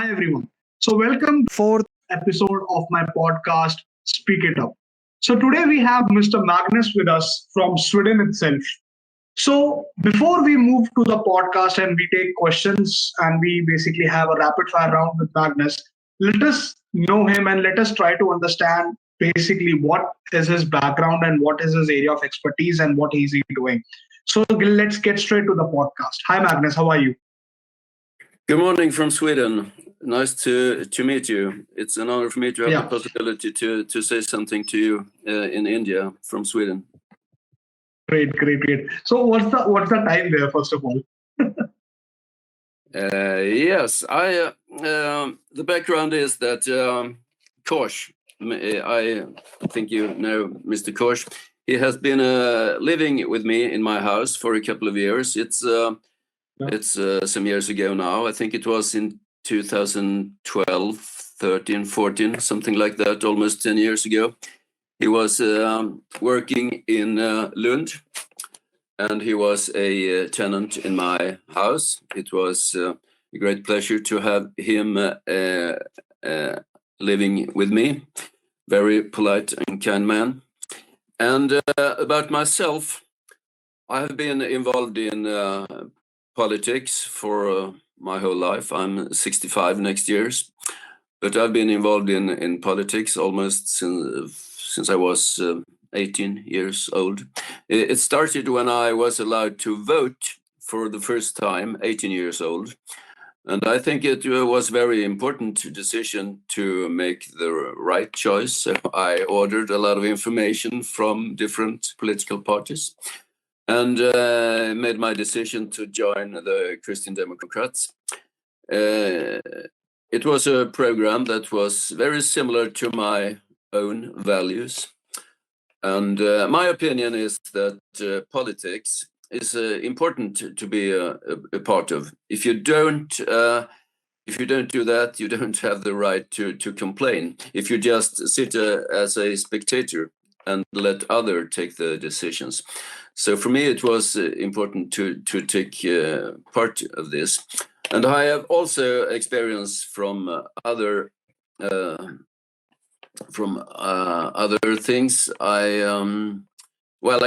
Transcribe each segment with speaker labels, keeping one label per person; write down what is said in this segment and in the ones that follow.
Speaker 1: Hi everyone. So welcome to the fourth episode of my podcast, Speak It Up. So today we have Mr. Magnus with us from Sweden itself. So before we move to the podcast and we take questions and we basically have a rapid fire round with Magnus, let us know him and let us try to understand basically what is his background and what is his area of expertise and what is he doing. So let's get straight to the podcast. Hi Magnus, how are you?
Speaker 2: Good morning from Sweden. Nice to meet you. It's an honor for me to have the possibility to say something to you in India from Sweden.
Speaker 1: Great. So what's the time there, first of all?
Speaker 2: Yes, I the background is that Kosh, I think you know Mr. Kosh. He has been living with me in my house for a couple of years. It's some years ago now. I think it was in 2012, 13, 14, something like that, almost 10 years ago. He was working in Lund, and he was a tenant in my house. It was a great pleasure to have him living with me. Very polite and kind man. And about myself, I have been involved in politics for my whole life. I'm 65 next year, but I've been involved in politics almost since I was 18 years old. It started when I was allowed to vote for the first time, 18 years old. And I think it was a very important decision to make the right choice. So I ordered a lot of information from different political parties and made my decision to join the Christian Democrats. It was a program that was very similar to my own values. And my opinion is that politics is important to be a part of. If you don't do that, you don't have the right to complain. If you just sit as a spectator and let others take the decisions. So for me, it was important to take part of this. And I have also experience from other things. I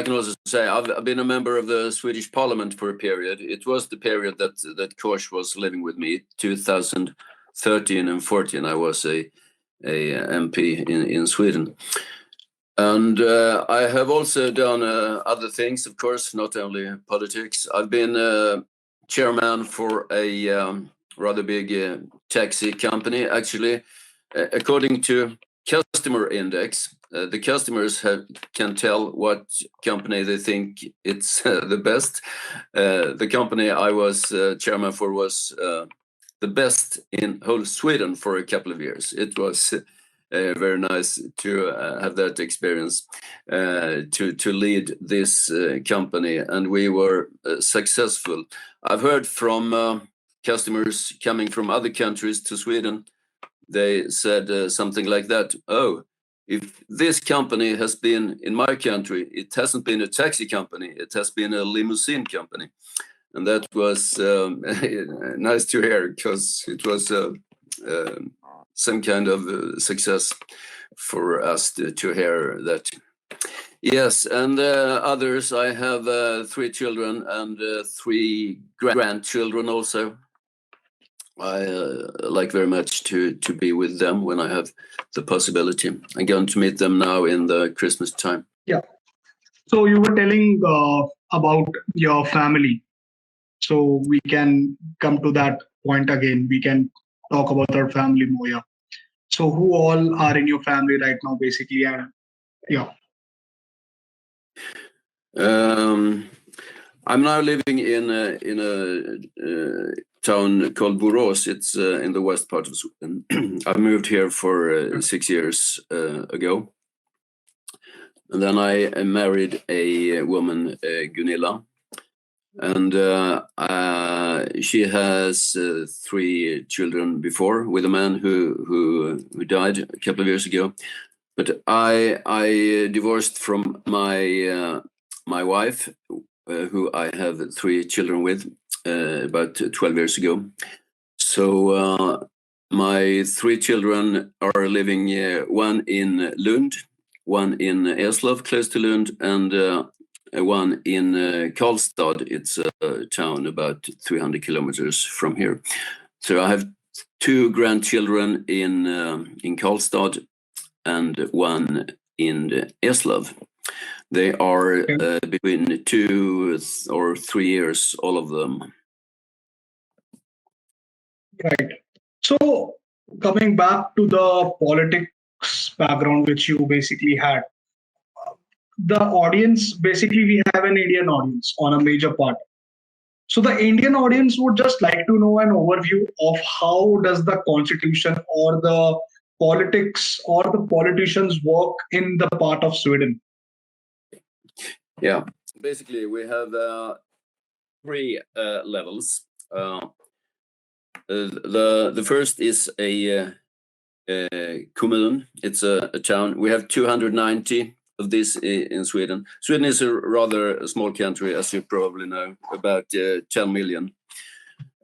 Speaker 2: can also say I've been a member of the Swedish Parliament for a period. It was the period that Kosh was living with me, 2013 and 14. I was a MP in Sweden. And I have also done other things, of course, not only politics. I've been chairman for a rather big taxi company. Actually, according to customer index, the customers can tell what company they think it's the best. The company I was chairman for was the best in whole Sweden for a couple of years. It was very nice to have that experience to lead this company, and we were successful. I've heard from customers coming from other countries to Sweden. They said something like that: "Oh, if this company has been in my country, it hasn't been a taxi company; it has been a limousine company," and that was nice to hear because it was some kind of success for us to hear that. Yes, and others. I have 3 children and 3 grandchildren also. I like very much to be with them when I have the possibility. I'm going to meet them now in the Christmas time.
Speaker 1: Yeah. So you were telling about your family. So we can come to that point again. We can talk about our family more. Yeah. So who all are in your family right now, basically? And yeah.
Speaker 2: I'm now living in a town called Borås. It's in the west part of Sweden. I moved here for 6 years ago. And then I married a woman, Gunilla. And she has 3 children before with a man who died a couple of years ago. But I divorced from my wife, who I have 3 children with, about 12 years ago. So My three children are living, one in Lund, one in Eslöv, close to Lund, and one in Karlstad. It's a town about 300 kilometers from here. So I have two grandchildren in Karlstad and one in Eslöv. They are between 2 or 3 years, all of them.
Speaker 1: Right. So coming back to the politics background which you basically had, the audience, basically we have an Indian audience on a major part. So the Indian audience would just like to know an overview of how does the constitution or the politics or the politicians work in the part of Sweden.
Speaker 2: Yeah, basically we have three levels. The first is a kommun. It's a town. We have 290 of this in Sweden. Sweden is a rather small country, as you probably know, about 10 million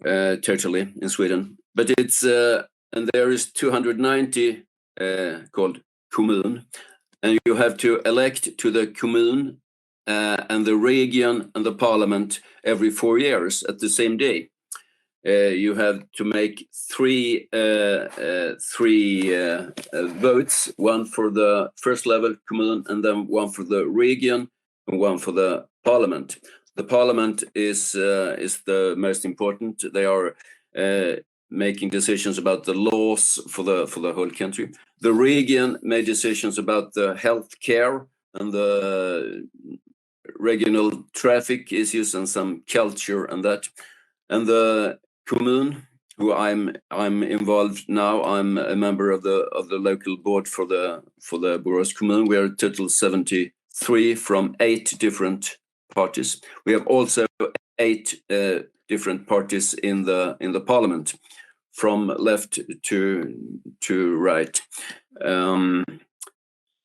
Speaker 2: totally in Sweden. But it's and there is 290 called kommun, and you have to elect to the kommun and the region and the parliament every 4 years at the same day. You have to make three votes, one for the first level kommun, and then one for the region, and one for the parliament. The parliament is the most important. They are making decisions about the laws for the whole country. The region made decisions about the health care and the regional traffic issues and some culture and that. And the kommun, who I'm involved now, I'm a member of the local board for the Borås kommun. We are total 73 from 8 different parties. We have also 8 different parties in the parliament, from left to right.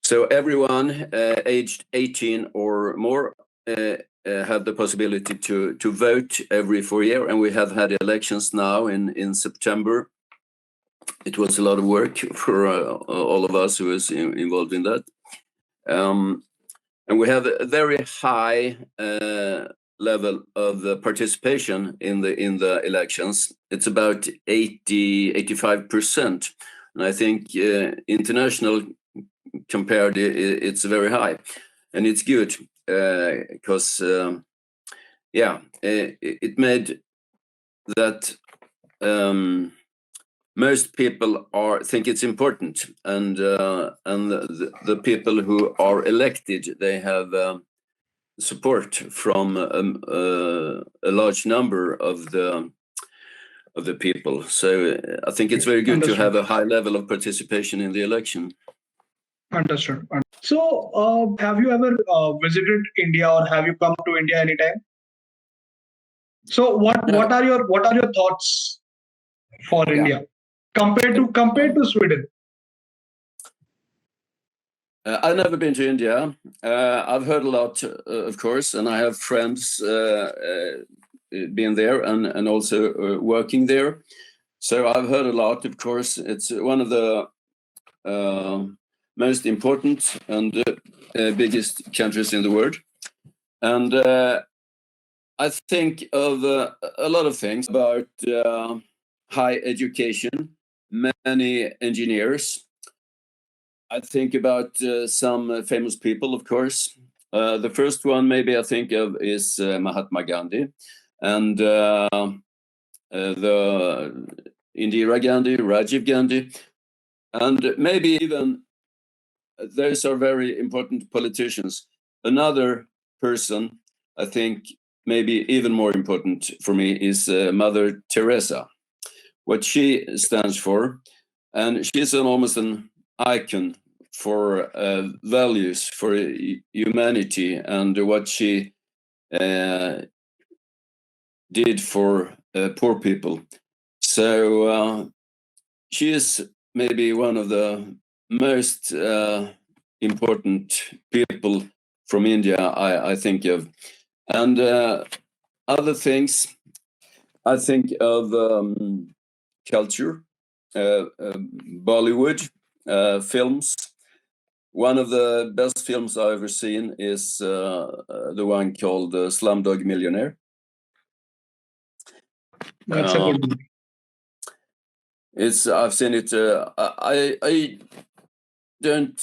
Speaker 2: So everyone aged 18 or more have the possibility to vote every 4 years, and we have had elections now in September. It was a lot of work for all of us who was involved in that, and we have a very high level of participation in the elections. It's about 85%, and I think international compared, it's very high, and it's good. Because it made that most people think it's important, and the people who are elected, they have support from a large number of the people. So I think it's very good to have a high level of participation in the election.
Speaker 1: Understood. So, have you ever visited India, or have you come to India anytime? So, what are your thoughts for India compared to Sweden?
Speaker 2: I've never been to India. I've heard a lot, of course, and I have friends being there and also working there. So I've heard a lot. Of course, it's one of the most important and biggest countries in the world, and I think of a lot of things about high education, many engineers. I think about some famous people, of course. The first one maybe I think of is Mahatma Gandhi, and the Indira Gandhi, Rajiv Gandhi, and maybe even those are very important politicians. Another person, I think, maybe even more important for me is Mother Teresa. What she stands for, and she's almost an icon for values, for humanity, and what she did for poor people. So she is maybe one of the most important people from India I think of. And other things, I think of culture. Bollywood films. One of the best films I've ever seen is the one called Slumdog Millionaire.
Speaker 1: That's a good movie.
Speaker 2: I've seen it. I don't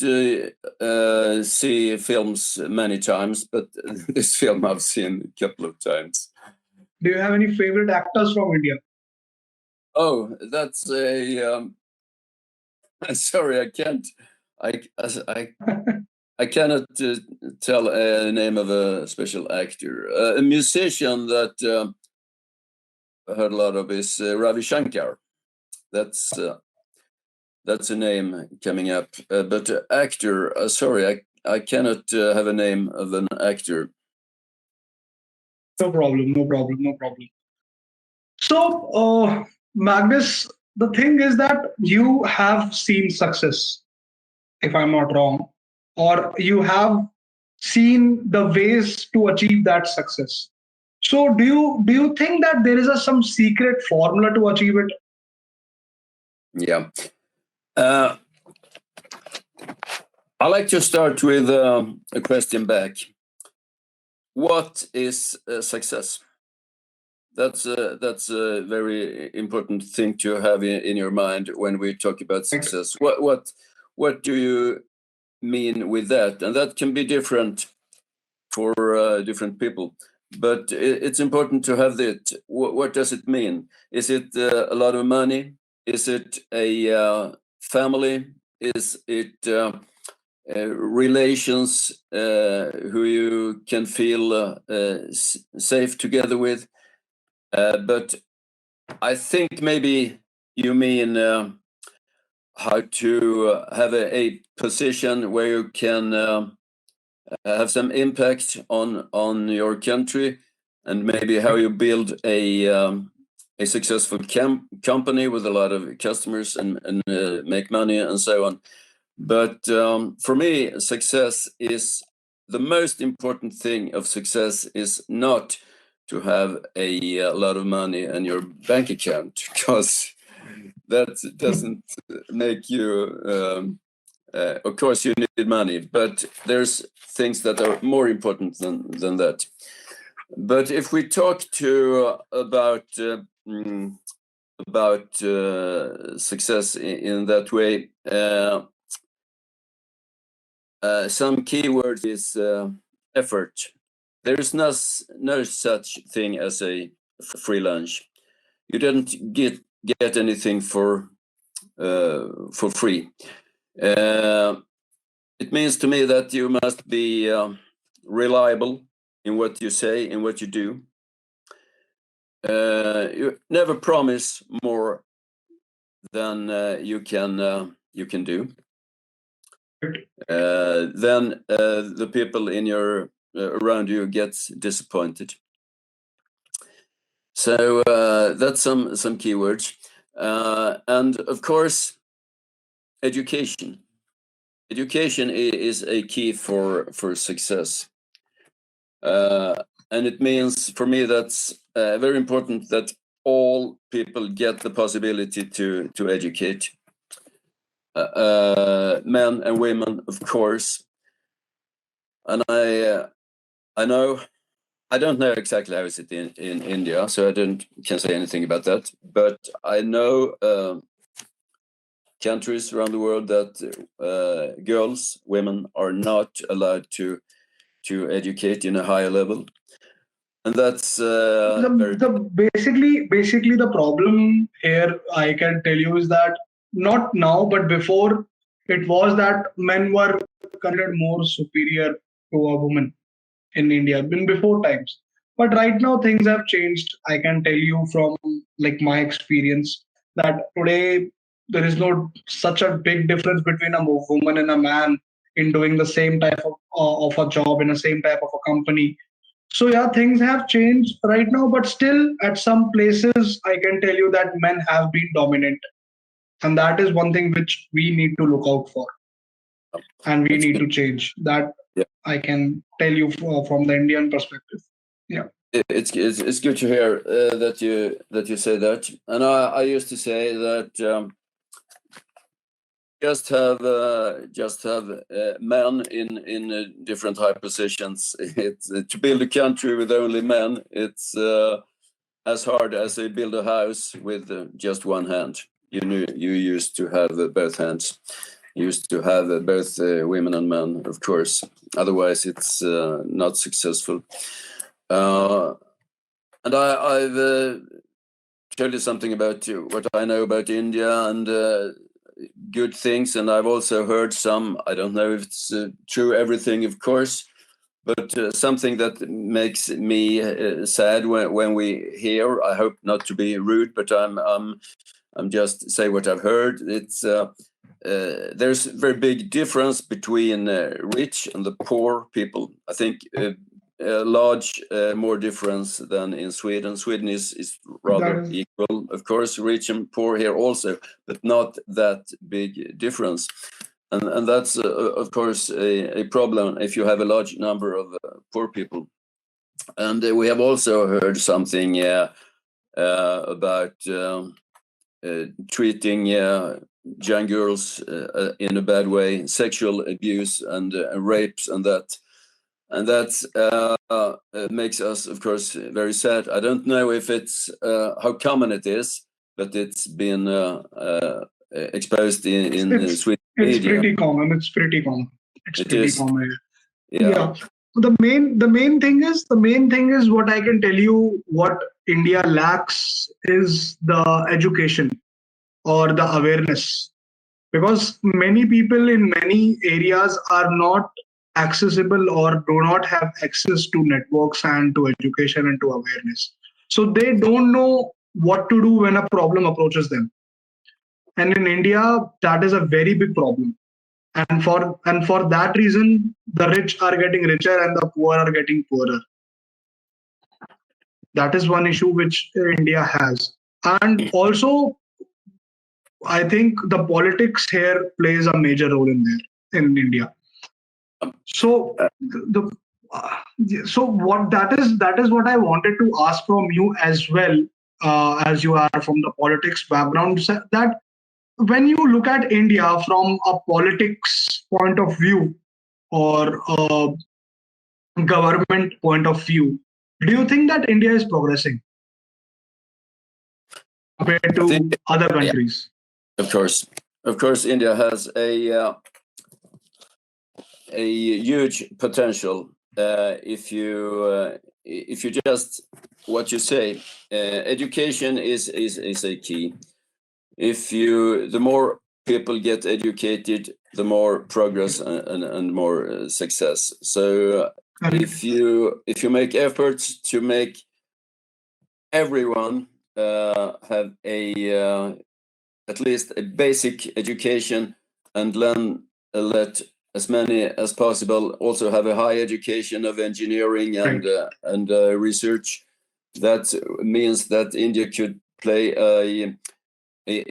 Speaker 2: see films many times, but this film I've seen a couple of times.
Speaker 1: Do you have any favorite actors from India?
Speaker 2: Oh, that's a. Sorry, I can't. I cannot tell a name of a special actor. A musician that I heard a lot of is Ravi Shankar. That's a name coming up. But actor, sorry, I cannot have a name of an actor.
Speaker 1: No problem, no problem, no problem. So, Magnus, the thing is that you have seen success, if I'm not wrong, or you have seen the ways to achieve that success. So, do you think that there is some secret formula to achieve it?
Speaker 2: Yeah. I like to start with a question back. What is success? That's a very important thing to have in your mind when we talk about success. What do you mean with that? And that can be different for different people. But it's important to have that. What does it mean? Is it a lot of money? Is it a family? Is it relations who you can feel safe together with? But I think maybe you mean how to have a position where you can have some impact on your country, and maybe how you build a successful company with a lot of customers and make money and so on. But for me, success is the most important thing of success is not to have a lot of money in your bank account, because that doesn't make you of course you need money, but there's things that are more important than that. But if we talk about success in that way, some keywords is effort. There is no such thing as a free lunch. You didn't get anything for free. It means to me that you must be reliable in what you say and what you do. You never promise more than you can do. Then the people in your around you gets disappointed. So that's some keywords, and of course, education. Education is a key for success, and it means for me that's very important that all people get the possibility to educate, men and women, of course. And I know. I don't know exactly how is it in India, so I can't say anything about that. But I know countries around the world that girls, women are not allowed to educate in a higher level, and that's
Speaker 1: Basically the problem here, I can tell you, is that not now, but before, it was that men were considered more superior to a woman in India in before times. But right now things have changed. I can tell you from like my experience that today there is no such a big difference between a woman and a man in doing the same type of a job in the same type of a company. So yeah, things have changed right now, but still at some places I can tell you that men have been dominant. And that is one thing which we need to look out for and we
Speaker 2: that's
Speaker 1: need
Speaker 2: good.
Speaker 1: to change. That
Speaker 2: Yeah,
Speaker 1: I can tell you from the Indian perspective. Yeah.
Speaker 2: it's good to hear that you say that. And I used to say that just have men in different high positions. It's to build a country with only men. It's as hard as they build a house with just one hand. You used to have both hands. You used to have both women and men, of course. Otherwise, it's not successful. And I've told you something about what I know about India and good things, and I've also heard some. I don't know if it's true everything, of course, but something that makes me sad when we hear. I hope not to be rude, but I'm just say what I've heard. It's there's a very big difference between rich and the poor people. I think a large more difference than in Sweden. Sweden is rather equal, of course, rich and poor here also, but not that big difference. And that's, of course, a problem if you have a large number of poor people. And we have also heard something about treating young girls in a bad way, sexual abuse and rapes and that. And that makes us, of course, very sad. I don't know if it's how common it is, but it's been exposed in Swedish media.
Speaker 1: It's pretty common. It's pretty common. It's
Speaker 2: It
Speaker 1: pretty
Speaker 2: is.
Speaker 1: common.
Speaker 2: Yeah.
Speaker 1: The main thing is what I can tell you. What India lacks is the education or the awareness, because many people in many areas are not accessible or do not have access to networks and to education and to awareness. So they don't know what to do when a problem approaches them. And in India, that is a very big problem. And for that reason, the rich are getting richer and the poor are getting poorer. That is one issue which India has. And also, I think the politics here plays a major role in there in India. So the so what that is what I wanted to ask from you as well, as you are from the politics background. That when you look at India from a politics point of view or a government point of view, do you think that India is progressing compared
Speaker 2: I think,
Speaker 1: to other
Speaker 2: yeah,
Speaker 1: countries?
Speaker 2: of course, India has a huge potential if you just what you say. Education is a key. If you the more people get educated, the more progress and more success. So if you make efforts to make everyone have a at least a basic education and let as many as possible also have a high education of engineering and research. That means that India could play a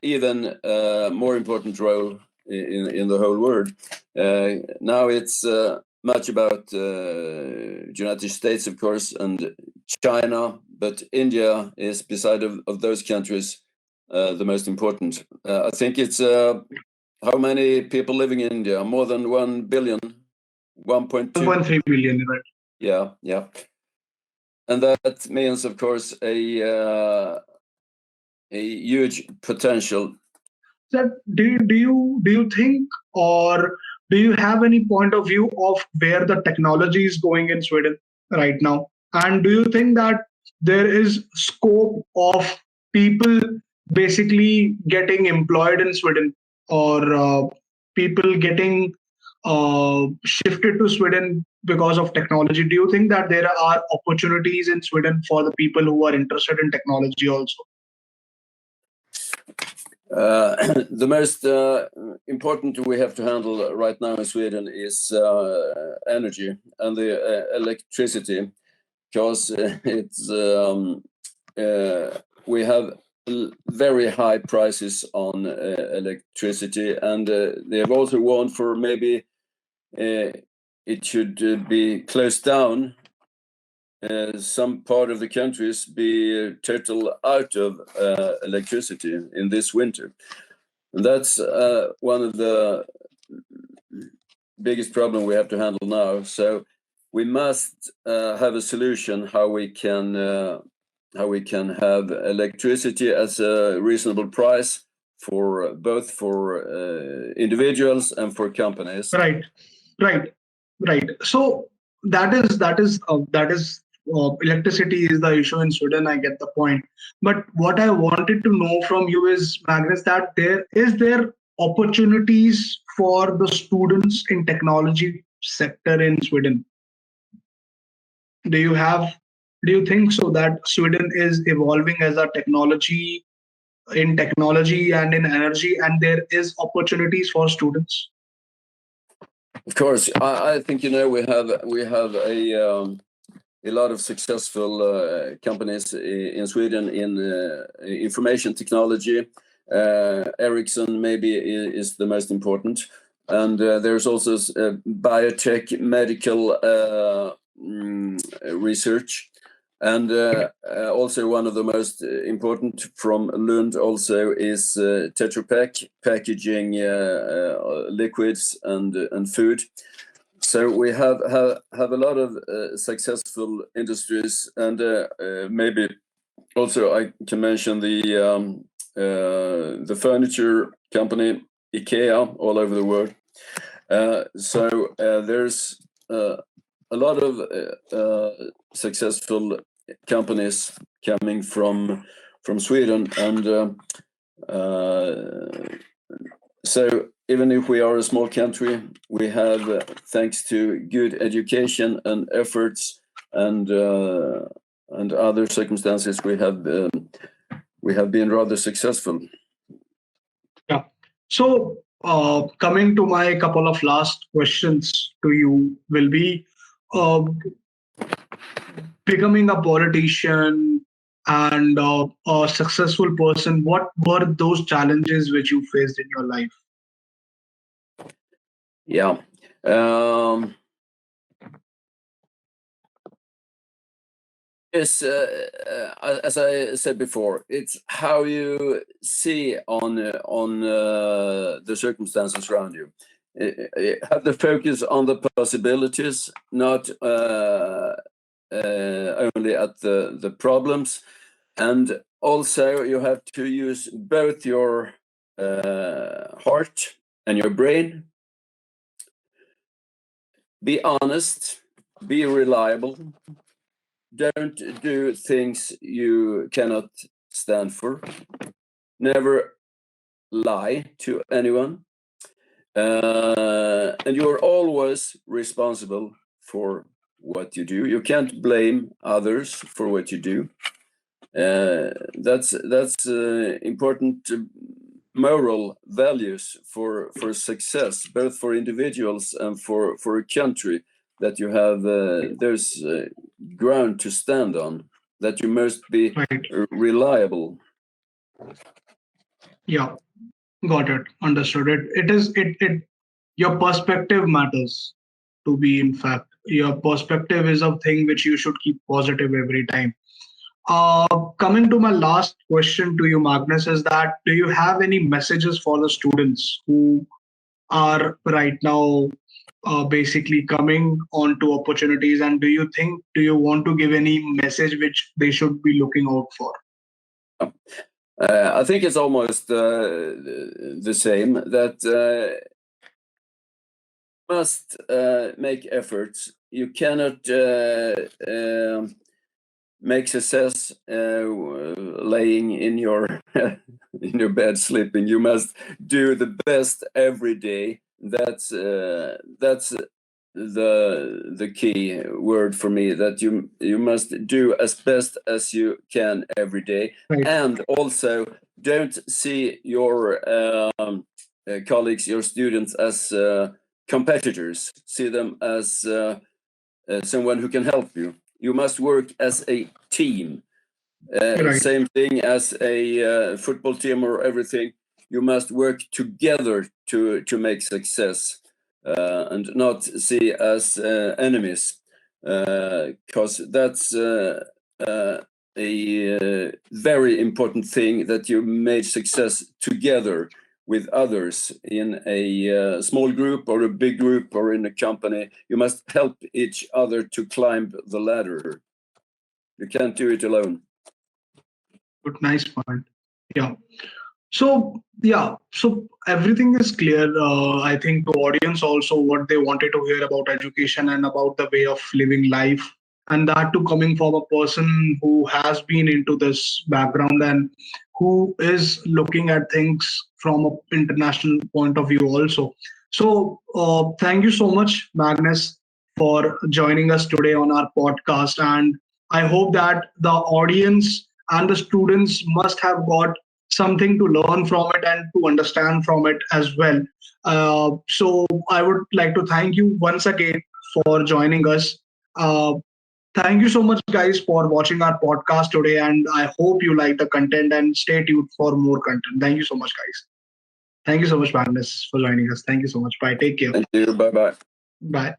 Speaker 2: even more important role in the whole world. Now it's much about United States, of course, and China, but India is beside of those countries the most important. I think it's how many people living in India? More than 1 billion, 1.2.
Speaker 1: 1.3 billion, right?
Speaker 2: Yeah. And that means, of course, a huge potential.
Speaker 1: That do you think, or do you have any point of view of where the technology is going in Sweden right now? And do you think that there is scope of people basically getting employed in Sweden, or people getting shifted to Sweden because of technology? Do you think that there are opportunities in Sweden for the people who are interested in technology also?
Speaker 2: The most important we have to handle right now in Sweden is energy and the electricity, because it's we have very high prices on electricity, and they have also warned for maybe it should be closed down. Some part of the countries be total out of electricity in this winter. And that's one of the biggest problem we have to handle now. So we must have a solution how we can have electricity at a reasonable price for both for individuals and for companies.
Speaker 1: Right, right, right. So that is electricity is the issue in Sweden. I get the point. But what I wanted to know from you is, Magnus, that there opportunities for the students in technology sector in Sweden? Do you have do you think so that Sweden is evolving as a technology in technology and in energy, and there is opportunities for students?
Speaker 2: Of course, I think we have a lot of successful companies in Sweden in information technology. Ericsson maybe is the most important, and there's also biotech, medical research, and also one of the most important from Lund also is Tetra Pak packaging liquids and food. So we have a lot of successful industries, and maybe also I can mention the furniture company IKEA all over the world. So there's a lot of successful companies coming from Sweden, and so even if we are a small country, we have, thanks to good education and efforts and other circumstances, we have been rather successful.
Speaker 1: Yeah. So, coming to my couple of last questions to you will be, uh, becoming a politician and a successful person, what were those challenges which you faced in your life?
Speaker 2: Yeah. Yes, as I said before, it's how you see on the circumstances around you. Have the focus on the possibilities, not only at the problems, and also you have to use both your heart and your brain. Be honest, be reliable. Don't do things you cannot stand for. Never lie to anyone. And you're always responsible for what you do. You can't blame others for what you do. That's important moral values for success, both for individuals and for a country, that you have there's ground to stand on, that you must be
Speaker 1: Right.
Speaker 2: reliable.
Speaker 1: Yeah. Got it. Understood. It your perspective matters to be, in fact. Your perspective is a thing which you should keep positive every time. Coming to my last question to you, Magnus, is that do you have any messages for the students who are right now basically coming onto opportunities, and do you want to give any message which they should be looking out for?
Speaker 2: I think it's almost the same, that must make efforts. You cannot make success laying in your in your bed sleeping. You must do the best every day. That's the key word for me, that you must do as best as you can every day.
Speaker 1: Right.
Speaker 2: And also don't see your colleagues, your students, as competitors. See them as someone who can help you. You must work as a team.
Speaker 1: Right.
Speaker 2: Same thing as a football team or everything. You must work together to make success, and not see as enemies, because that's a very important thing, that you made success together. with others in a small group or a big group or in a company. You must help each other to climb the ladder. You can't do it alone.
Speaker 1: Good, nice point. Yeah. So everything is clear. I think to audience also what they wanted to hear about education and about the way of living life, and that too coming from a person who has been into this background and who is looking at things from an international point of view also. So thank you so much, Magnus, for joining us today on our podcast, and I hope that the audience and the students must have got something to learn from it and to understand from it as well. So I would like to thank you once again for joining us. Uh, Thank you so much, guys, for watching our podcast today. And I hope you like the content and stay tuned for more content. Thank you so much, guys. Thank you so much, Magnus, for joining us. Thank you so much. Bye. Take care.
Speaker 2: Thank you. Bye bye.
Speaker 1: Bye.